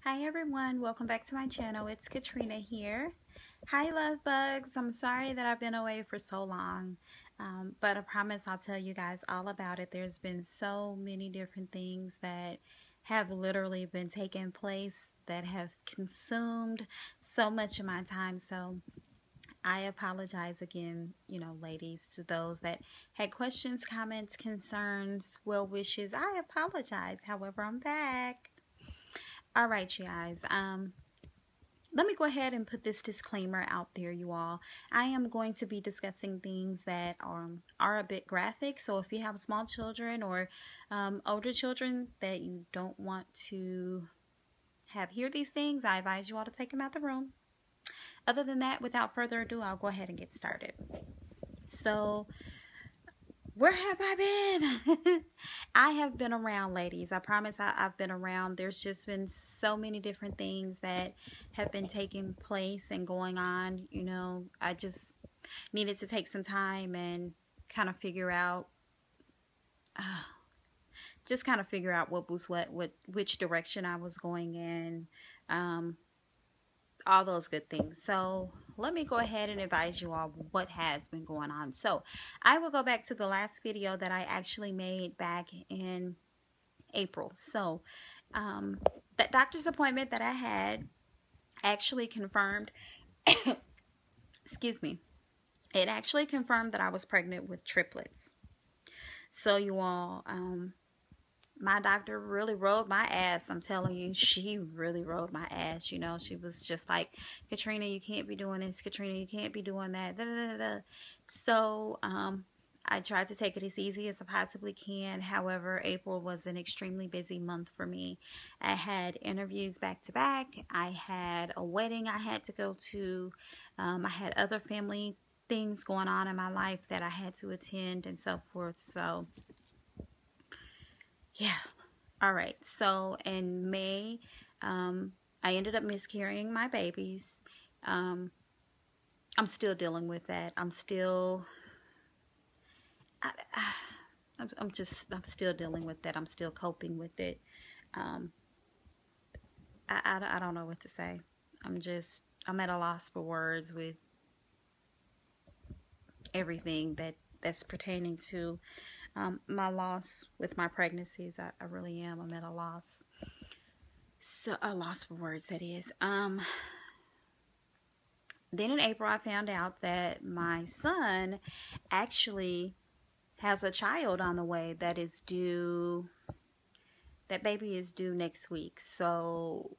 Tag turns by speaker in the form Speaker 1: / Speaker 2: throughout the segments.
Speaker 1: Hi everyone, welcome back to my channel. It's Katrina here. Hi love bugs. I'm sorry that I've been away for so long, but I promise I'll tell you guys all about it. There's been so many different things that have literally been taking place that have consumed so much of my time. So I apologize again, ladies, to those that had questions, comments, concerns, well wishes. I apologize. However, I'm back. All right, you guys. Let me go ahead and put this disclaimer out there, you all. I am going to be discussing things that are a bit graphic. So if you have small children or older children that you don't want to have hear these things, I advise you all to take them out the room. Other than that, without further ado, I'll go ahead and get started. So where have I been? I have been around, ladies. I promise I've been around. There's just been so many different things that have been taking place and going on. I just needed to take some time and kind of figure out, what was which direction I was going in. All those good things. So let me go ahead and advise you all what has been going on. So I will go back to the last video that I actually made back in April. So that doctor's appointment that I had actually confirmed excuse me, it actually confirmed that I was pregnant with triplets. So you all, my doctor really rode my ass. I'm telling you, she really rode my ass. She was just like, Katrina, you can't be doing this. Katrina, you can't be doing that. Da, da, da, da. So I tried to take it as easy as I possibly can. However, April was an extremely busy month for me. I had interviews back to back. I had a wedding I had to go to. I had other family things going on in my life that I had to attend and so forth. So yeah. All right. So in May, I ended up miscarrying my babies. I'm still dealing with that. I'm still dealing with that. I'm still coping with it. I don't know what to say. I'm at a loss for words with everything that's pertaining to my loss with my pregnancies. I really am. I'm at a loss. So a loss for words, that is. Then in April, I found out that my son actually has a child on the way that is due. That baby is due next week. So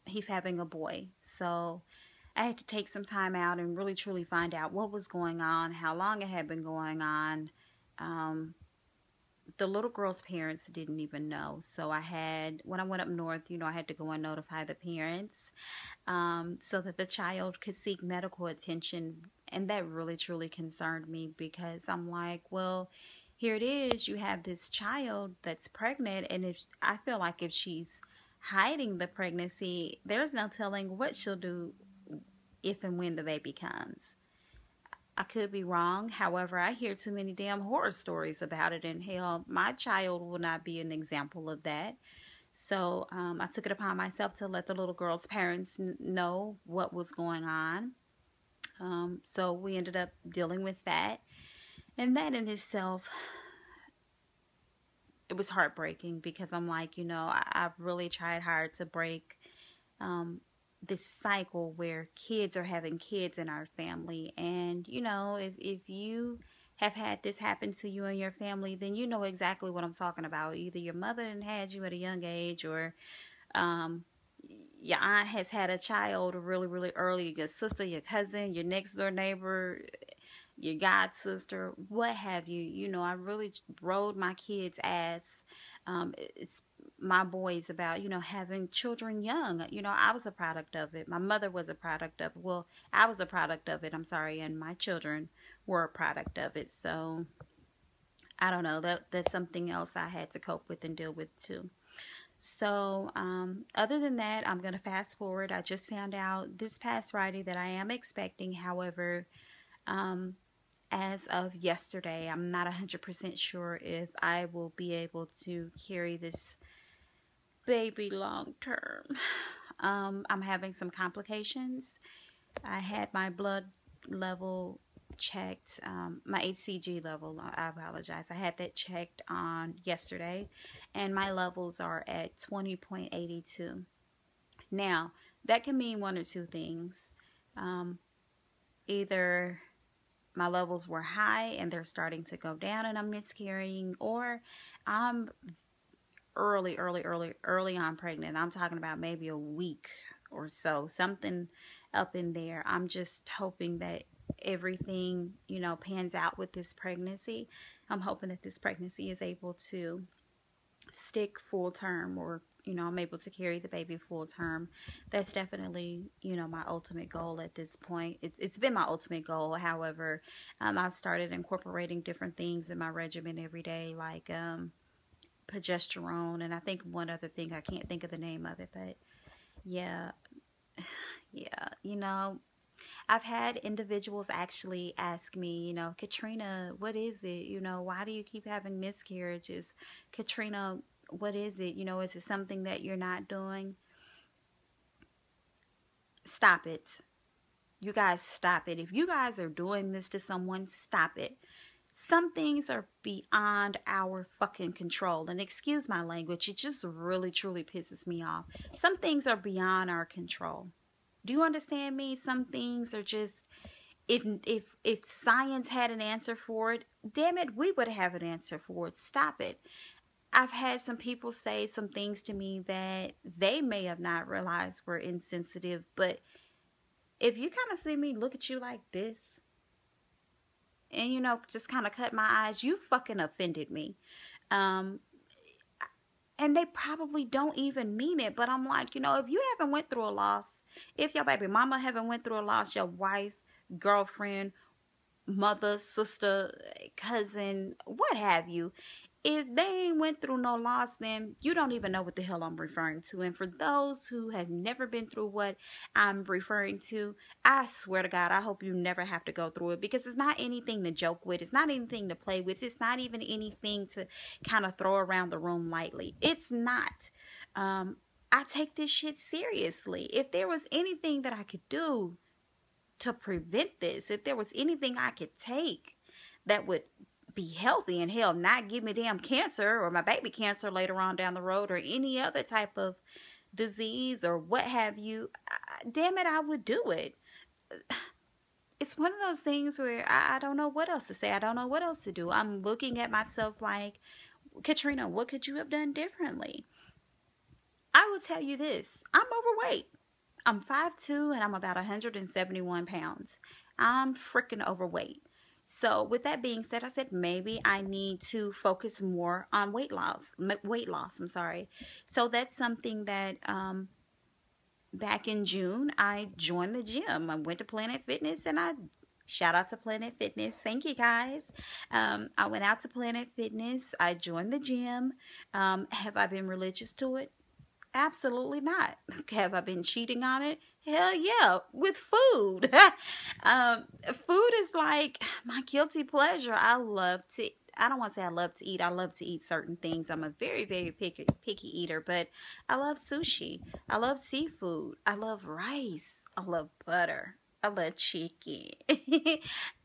Speaker 1: he's having a boy. So I had to take some time out and really truly find out what was going on, how long it had been going on. The little girl's parents didn't even know. So when I went up north, I had to go and notify the parents so that the child could seek medical attention. And that really truly concerned me, because I'm like, well, here it is. You have this child that's pregnant, and I feel like if she's hiding the pregnancy, there's no telling what she'll do if and when the baby comes. I could be wrong. However, I hear too many damn horror stories about it, and hell, my child will not be an example of that. So I took it upon myself to let the little girl's parents know what was going on. So we ended up dealing with that. And that in itself, it was heartbreaking, because I'm like, I've really tried hard to break this cycle where kids are having kids in our family. And if you have had this happen to you and your family, then you know exactly what I'm talking about. Either your mother had you at a young age, or your aunt has had a child really, really early, your sister, your cousin, your next door neighbor, your god sister, what have you. I really rode my kids' ass. It's my boys about, having children young. I was a product of it. My mother was a product of it. Well, I was a product of it, I'm sorry, and my children were a product of it. So I don't know, that's something else I had to cope with and deal with too. So other than that, I'm going to fast forward. I just found out this past Friday that I am expecting. However, as of yesterday, I'm not 100% sure if I will be able to carry this baby long term. I'm having some complications. I had my blood level checked, my HCG level. I apologize. I had that checked on yesterday, and my levels are at 20.82. Now, that can mean one or two things. Either my levels were high and they're starting to go down and I'm miscarrying, or I'm early on pregnant. I'm talking about maybe a week or so, something up in there. I'm just hoping that everything, pans out with this pregnancy. I'm hoping that this pregnancy is able to stick full term, or I'm able to carry the baby full term. That's definitely my ultimate goal at this point. It's been my ultimate goal. However, I've started incorporating different things in my regimen every day, like progesterone, and I think one other thing. I can't think of the name of it, but yeah. Yeah. I've had individuals actually ask me, Katrina, what is it? Why do you keep having miscarriages? Katrina, what is it? Is it something that you're not doing? Stop it. You guys, stop it. If you guys are doing this to someone, stop it. Some things are beyond our fucking control. And excuse my language, it just really, truly pisses me off. Some things are beyond our control. Do you understand me? Some things are just, if science had an answer for it, damn it, we would have an answer for it. Stop it. I've had some people say some things to me that they may have not realized were insensitive, but if you kind of see me look at you like this and, just kind of cut my eyes, you fucking offended me. And they probably don't even mean it, but I'm like, if you haven't went through a loss, if your baby mama haven't went through a loss, your wife, girlfriend, mother, sister, cousin, what have you, if they ain't went through no loss, then you don't even know what the hell I'm referring to. And for those who have never been through what I'm referring to, I swear to God, I hope you never have to go through it, because it's not anything to joke with. It's not anything to play with. It's not even anything to kind of throw around the room lightly. It's not. I take this shit seriously. If there was anything that I could do to prevent this, if there was anything I could take that would be healthy and hell not give me damn cancer or my baby cancer later on down the road, or any other type of disease or what have you, damn it, I would do it. It's one of those things where I don't know what else to say. I don't know what else to do. I'm looking at myself like, Katrina, what could you have done differently? I will tell you this. I'm overweight. I'm 5'2" and I'm about 171 pounds. I'm freaking overweight. So with that being said, I said maybe I need to focus more on weight loss. I'm sorry. So that's something that back in June, I joined the gym. I went to Planet Fitness, and shout out to Planet Fitness. Thank you, guys. I went out to Planet Fitness. I joined the gym. Have I been religious to it? Absolutely not. Have I been cheating on it? Hell yeah, with food. Food is like my guilty pleasure. I don't want to say I love to eat. I love to eat certain things. I'm a very, very picky eater, but I love sushi. I love seafood. I love rice. I love butter. I love chicken.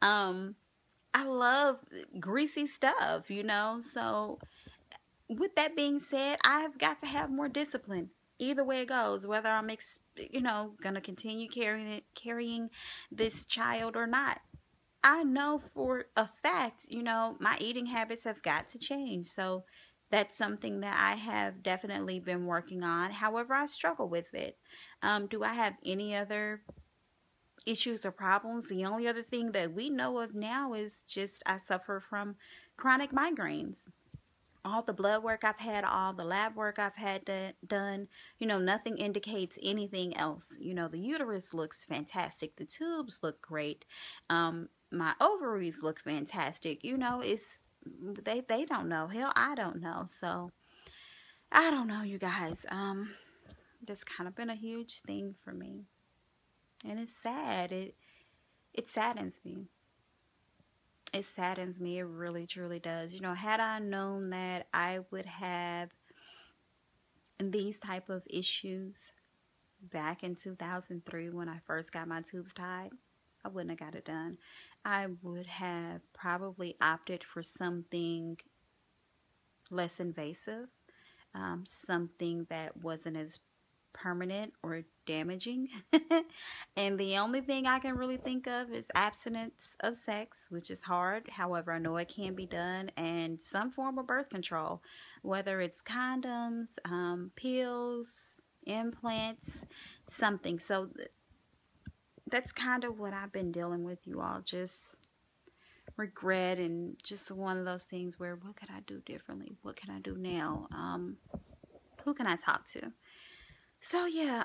Speaker 1: I love greasy stuff, so with that being said, I've got to have more discipline. Either way it goes, whether I'm, gonna continue carrying this child or not. I know for a fact, my eating habits have got to change. So that's something that I have definitely been working on. However, I struggle with it. Do I have any other issues or problems? The only other thing that we know of now is just I suffer from chronic migraines. All the blood work I've had, all the lab work I've had done, nothing indicates anything else. The uterus looks fantastic. The tubes look great. My ovaries look fantastic. It's they don't know. Hell, I don't know. So I don't know, you guys. That's kind of been a huge thing for me, and it's sad. It saddens me. It saddens me. It really, truly does. Had I known that I would have these type of issues back in 2003 when I first got my tubes tied, I wouldn't have got it done. I would have probably opted for something less invasive, something that wasn't as permanent or damaging. And the only thing I can really think of is abstinence of sex, which is hard. However, I know it can be done, and some form of birth control, whether it's condoms, pills, implants, something. So that's kind of what I've been dealing with, you all. Just regret, and just one of those things where, what could I do differently? What can I do now? Who can I talk to? So yeah,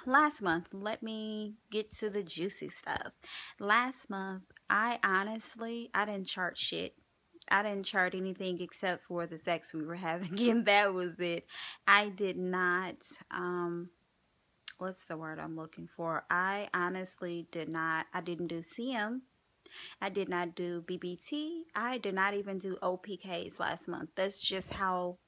Speaker 1: last month, let me get to the juicy stuff. Last month, I didn't chart shit. I didn't chart anything except for the sex we were having, and that was it. I did not, what's the word I'm looking for? I honestly I didn't do CM. I did not do BBT. I did not even do OPKs last month. That's just how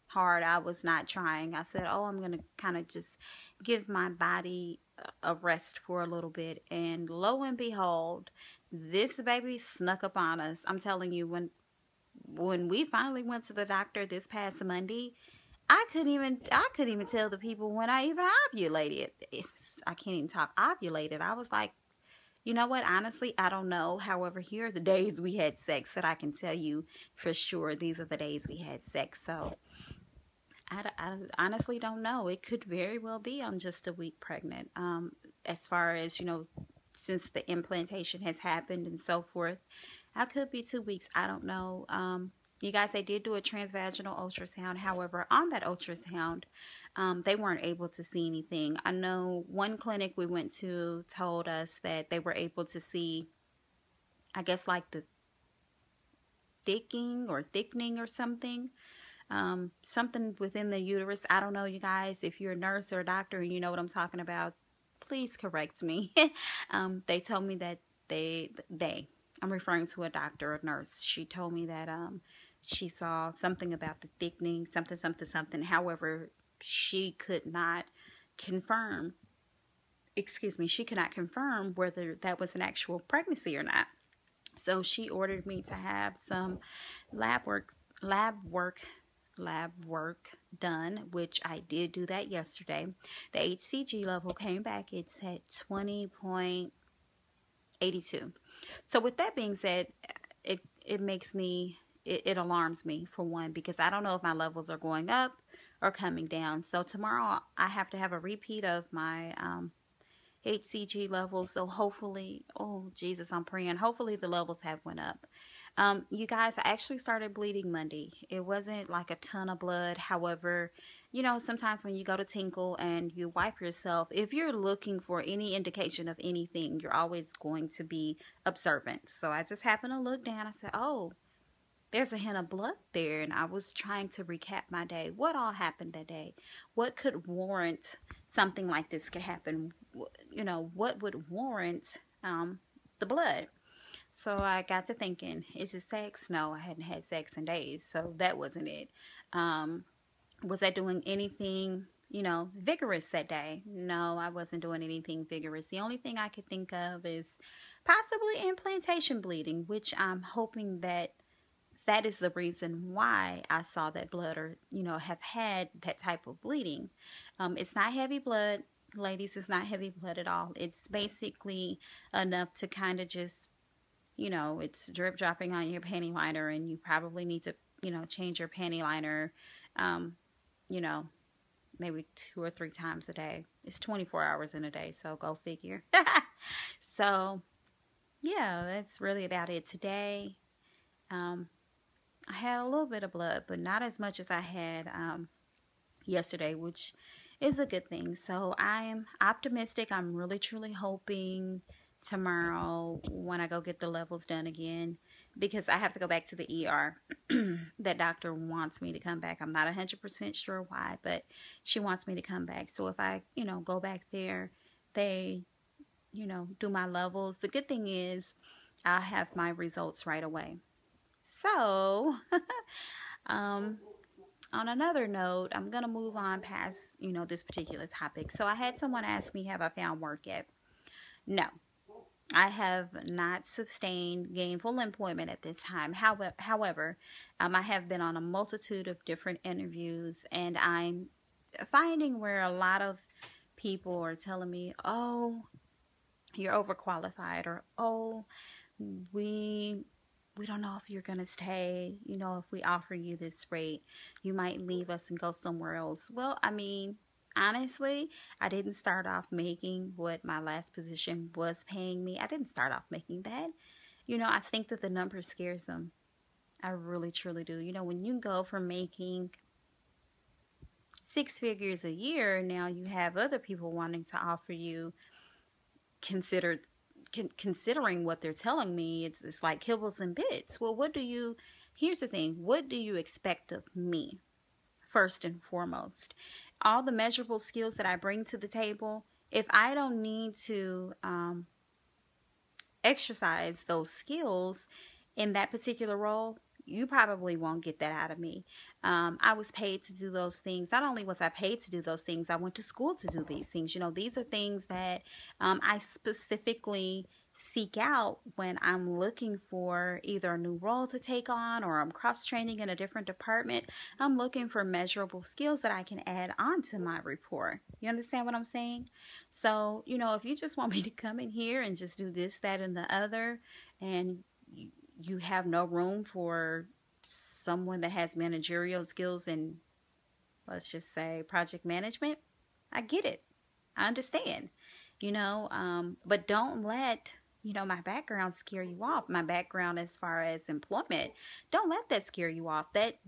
Speaker 1: hard I was not trying. I said, oh, I'm going to kind of just give my body a rest for a little bit. And lo and behold, this baby snuck up on us. I'm telling you, when we finally went to the doctor this past Monday, I couldn't even tell the people when I even ovulated. I can't even talk ovulated. I was like, you know what? Honestly, I don't know. However, here are the days we had sex that I can tell you for sure. These are the days we had sex. So I honestly don't know. It could very well be I'm just a week pregnant. As far as, since the implantation has happened and so forth, I could be 2 weeks. I don't know. You guys, they did do a transvaginal ultrasound. However, on that ultrasound, they weren't able to see anything. I know one clinic we went to told us that they were able to see, I guess, like the thickening or something. Something within the uterus. I don't know, you guys. If you're a nurse or a doctor and you know what I'm talking about, please correct me. They told me that I'm referring to a doctor or nurse. She told me that she saw something about the thickening, something. However, she could not confirm, she could not confirm whether that was an actual pregnancy or not. So she ordered me to have some lab work done, which I did do that yesterday. The HCG level came back. It's at 20.82. So with that being said, it alarms me, for one, because I don't know if my levels are going up or coming down. So tomorrow I have to have a repeat of my HCG levels. So hopefully, oh Jesus, I'm praying, hopefully the levels have went up. You guys, I actually started bleeding Monday. It wasn't like a ton of blood. However, sometimes when you go to tinkle and you wipe yourself, if you're looking for any indication of anything, you're always going to be observant. So I just happened to look down. I said, oh, there's a hint of blood there. And I was trying to recap my day. What all happened that day? What could warrant something like this could happen? What would warrant the blood? So I got to thinking, is it sex? No, I hadn't had sex in days, so that wasn't it. Was I doing anything, vigorous that day? No, I wasn't doing anything vigorous. The only thing I could think of is possibly implantation bleeding, which I'm hoping that is the reason why I saw that blood, or, have had that type of bleeding. It's not heavy blood, ladies. It's not heavy blood at all. It's basically enough to kind of just, it's drip dropping on your panty liner, and you probably need to, change your panty liner, maybe 2 or 3 times a day. It's 24 hours in a day, so go figure. So, yeah, that's really about it today. I had a little bit of blood, but not as much as I had yesterday, which is a good thing. So I am optimistic. I'm really, truly hoping tomorrow when I go get the levels done again, because I have to go back to the ER. That doctor wants me to come back. I'm not 100% sure why, but she wants me to come back. So if I, go back there, they, do my levels. The good thing is I'll have my results right away. So, on another note, I'm going to move on past, this particular topic. So I had someone ask me, have I found work yet? No, I have not sustained gainful employment at this time. However, I have been on a multitude of different interviews, and I'm finding where a lot of people are telling me, oh, you're overqualified, or oh, we we don't know if you're going to stay. If we offer you this rate, you might leave us and go somewhere else. Well, I mean, honestly, I didn't start off making what my last position was paying me. I didn't start off making that. I think that the number scares them. I really, truly do. When you go from making six figures a year, now you have other people wanting to offer you considered considering what they're telling me, it's like kibbles and bits. Well, here's the thing, what do you expect of me? First and foremost, all the measurable skills that I bring to the table, if I don't need to exercise those skills in that particular role, you probably won't get that out of me. I was paid to do those things. Not only was I paid to do those things, I went to school to do these things. These are things that I specifically seek out when I'm looking for either a new role to take on, or I'm cross-training in a different department. I'm looking for measurable skills that I can add on to my report. You understand what I'm saying? So, if you just want me to come in here and just do this, that, and the other, and you have no room for someone that has managerial skills and, let's just say, project management, I get it. I understand, but don't let, my background scare you off. My background as far as employment, don't let that scare you off. That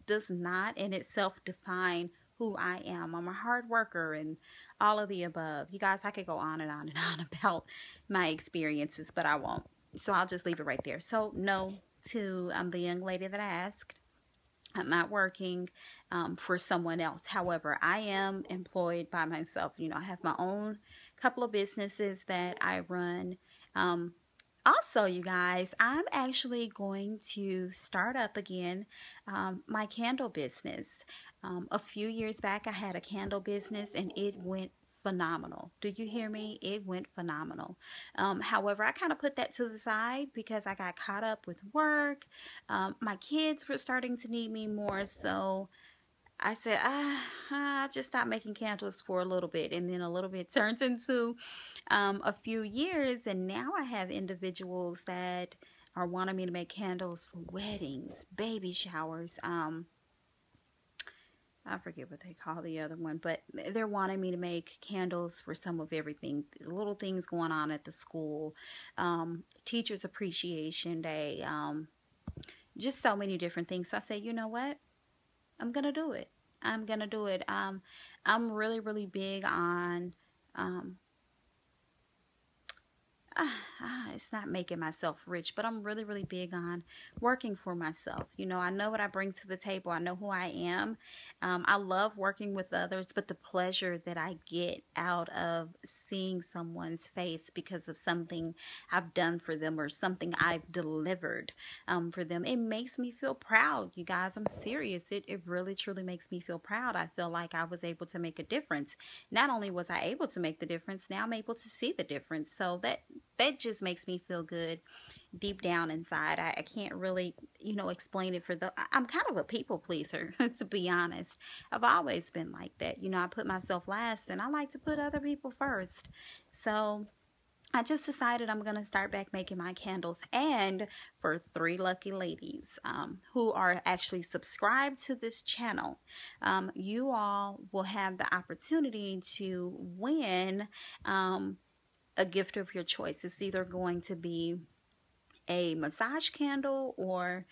Speaker 1: does not in itself define who I am. I'm a hard worker and all of the above. You guys, I could go on and on and on about my experiences, but I won't. So I'll just leave it right there. So no to the young lady that I asked. I'm not working for someone else. However, I am employed by myself. I have my own couple of businesses that I run. Also, you guys, I'm actually going to start up again my candle business. A few years back, I had a candle business and it went phenomenal. Do you hear me? It went phenomenal. However, I kind of put that to the side because I got caught up with work. My kids were starting to need me more, so I said, I just stopped making candles for a little bit, and then a little bit turned into a few years, and now I have individuals that are wanting me to make candles for weddings, baby showers, I forget what they call the other one, but they're wanting me to make candles for some of everything. Little things going on at the school, Teachers Appreciation Day, just so many different things. So I said, you know what? I'm going to do it. I'm going to do it. I'm really, really big on it's not making myself rich, but I'm really, really big on working for myself. I know what I bring to the table. I know who I am. I love working with others, but the pleasure that I get out of seeing someone's face because of something I've done for them or something I've delivered for them, it makes me feel proud. You guys, I'm serious. It really, truly makes me feel proud. I feel like I was able to make a difference. Not only was I able to make the difference, now I'm able to see the difference. So that just makes me feel good deep down inside. I can't really, explain it I'm kind of a people pleaser, to be honest. I've always been like that. I put myself last and I like to put other people first. So I just decided I'm going to start back making my candles. And for 3 lucky ladies who are actually subscribed to this channel, you all will have the opportunity to win a gift of your choice. It's either going to be a massage candle or,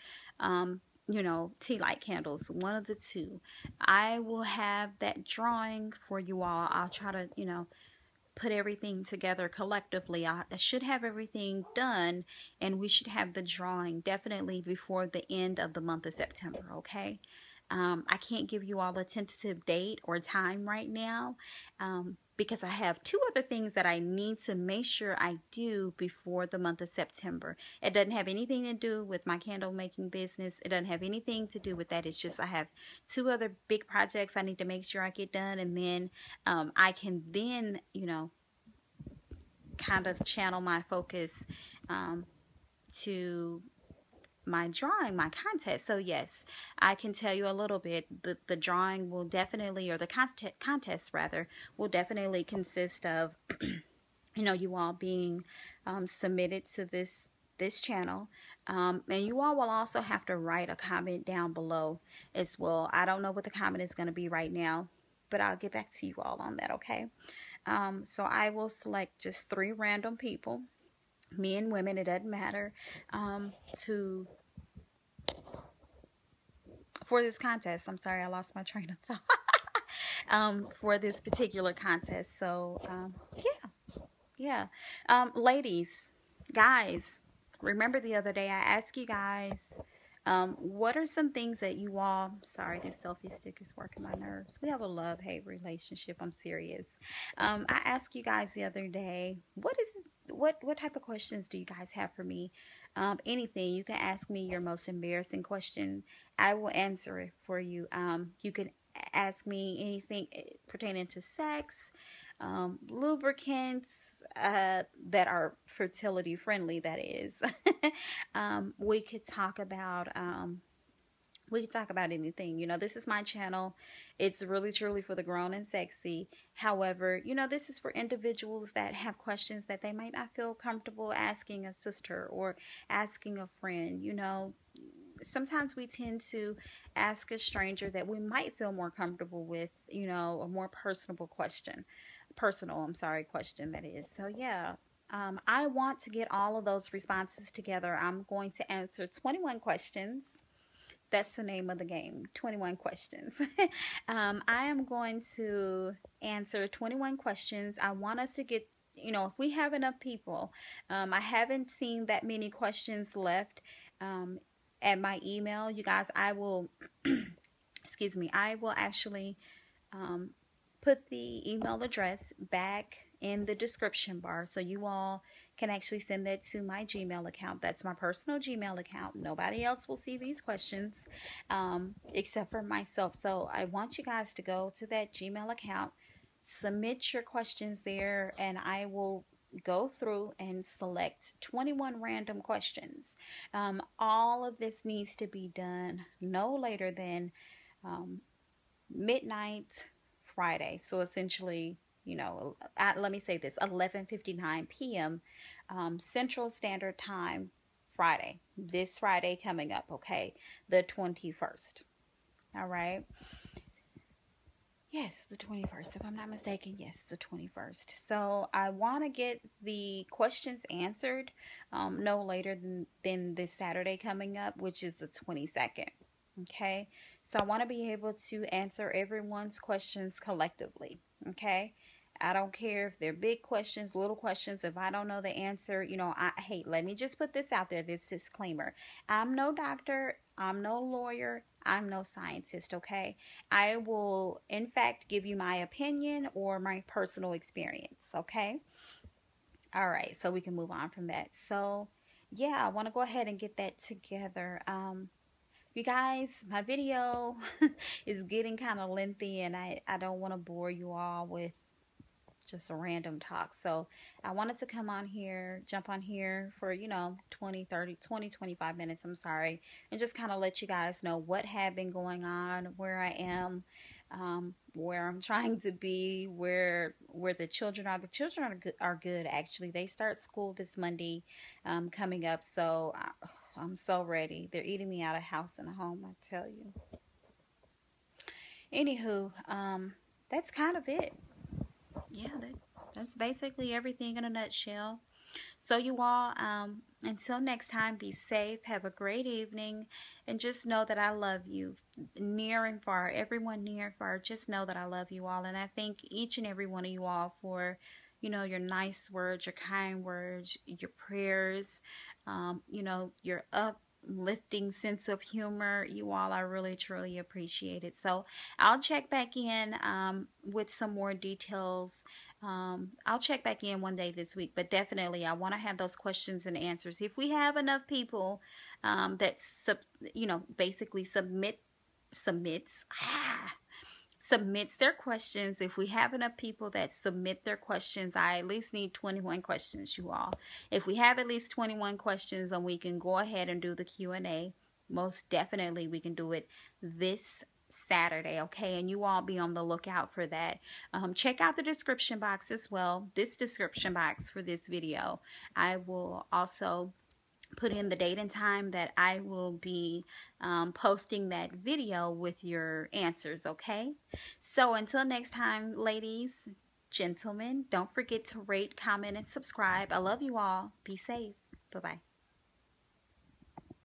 Speaker 1: tea light candles, one of the two. I will have that drawing for you all. I'll try to, put everything together collectively. I should have everything done, and we should have the drawing definitely before the end of the month of September, okay? I can't give you all a tentative date or time right now, because I have two other things that I need to make sure I do before the month of September. It doesn't have anything to do with my candle making business. It doesn't have anything to do with that. It's just I have two other big projects I need to make sure I get done, and then I can then, kind of channel my focus to my drawing, my contest. So yes, I can tell you a little bit. The drawing will definitely, or the contest rather, will definitely consist of you all being submitted to this channel, and you all will also have to write a comment down below as well. I don't know what the comment is going to be right now, but I'll get back to you all on that. Okay. So I will select just 3 random people, men, women, it doesn't matter, for this contest. I'm sorry, I lost my train of thought. For this particular contest. So yeah. Ladies, guys, remember the other day I asked you guys, what are some things that you all, sorry, this selfie stick is working my nerves. We have a love-hate relationship. I'm serious. I asked you guys the other day, what type of questions do you guys have for me? Anything. You can ask me your most embarrassing question. I will answer it for you. You can ask me anything pertaining to sex, lubricants that are fertility friendly, that is. We could talk about anything. This is my channel. It's really truly for the grown and sexy. However, this is for individuals that have questions that they might not feel comfortable asking a sister or asking a friend. Sometimes we tend to ask a stranger that we might feel more comfortable with, a more personal question, that is. So yeah, I want to get all of those responses together. I'm going to answer 21 questions. That's the name of the game, 21 questions. I am going to answer 21 questions. I want us to get, if we have enough people, I haven't seen that many questions left at my email. You guys, I will, excuse me, I will actually put the email address back in the description bar so you all can actually send that to my Gmail account. That's my personal Gmail account. Nobody else will see these questions except for myself. So I want you guys to go to that Gmail account, submit your questions there, and I will go through and select 21 random questions. All of this needs to be done no later than midnight Friday. So essentially, let me say this, 11:59 p.m. Central Standard Time, Friday. This Friday coming up, okay? The 21st. All right. Yes, the 21st, if I'm not mistaken. Yes, the 21st. So I want to get the questions answered no later than this Saturday coming up, which is the 22nd. Okay, so I want to be able to answer everyone's questions collectively. Okay, I don't care if they're big questions, little questions. If I don't know the answer, let me just put this out there, this disclaimer. I'm no doctor, I'm no lawyer, I'm no scientist, okay? I will, in fact, give you my opinion or my personal experience, okay? All right, so we can move on from that. So, yeah, I want to go ahead and get that together. You guys, my video is getting kind of lengthy, and I don't want to bore you all with just a random talk. So I wanted to come on here, jump on here for, 20, 30, 20, 25 minutes, I'm sorry, and just kind of let you guys know what had been going on, where I am, where I'm trying to be, where the children are. The children are good, actually. They start school this Monday coming up, so I'm so ready. They're eating me out of house and home, I tell you. Anywho, that's kind of it. Yeah, that's basically everything in a nutshell. So you all, until next time, be safe, have a great evening, and just know that I love you, near and far, everyone near and far. Just know that I love you all, and I thank each and every one of you all for, your nice words, your kind words, your prayers, your uplifting sense of humor. You all are really, truly appreciated. So I'll check back in with some more details. I'll check back in one day this week, but definitely I want to have those questions and answers. If we have enough people that, basically submits their questions. If we have enough people that submit their questions, I at least need 21 questions, you all. If we have at least 21 questions, then we can go ahead and do the Q&A. Most definitely we can do it this Saturday, okay? And you all be on the lookout for that. Check out the description box as well. This description box for this video. I will also put in the date and time that I will be posting that video with your answers, okay? So until next time, ladies, gentlemen, don't forget to rate, comment, and subscribe. I love you all. Be safe. Bye-bye.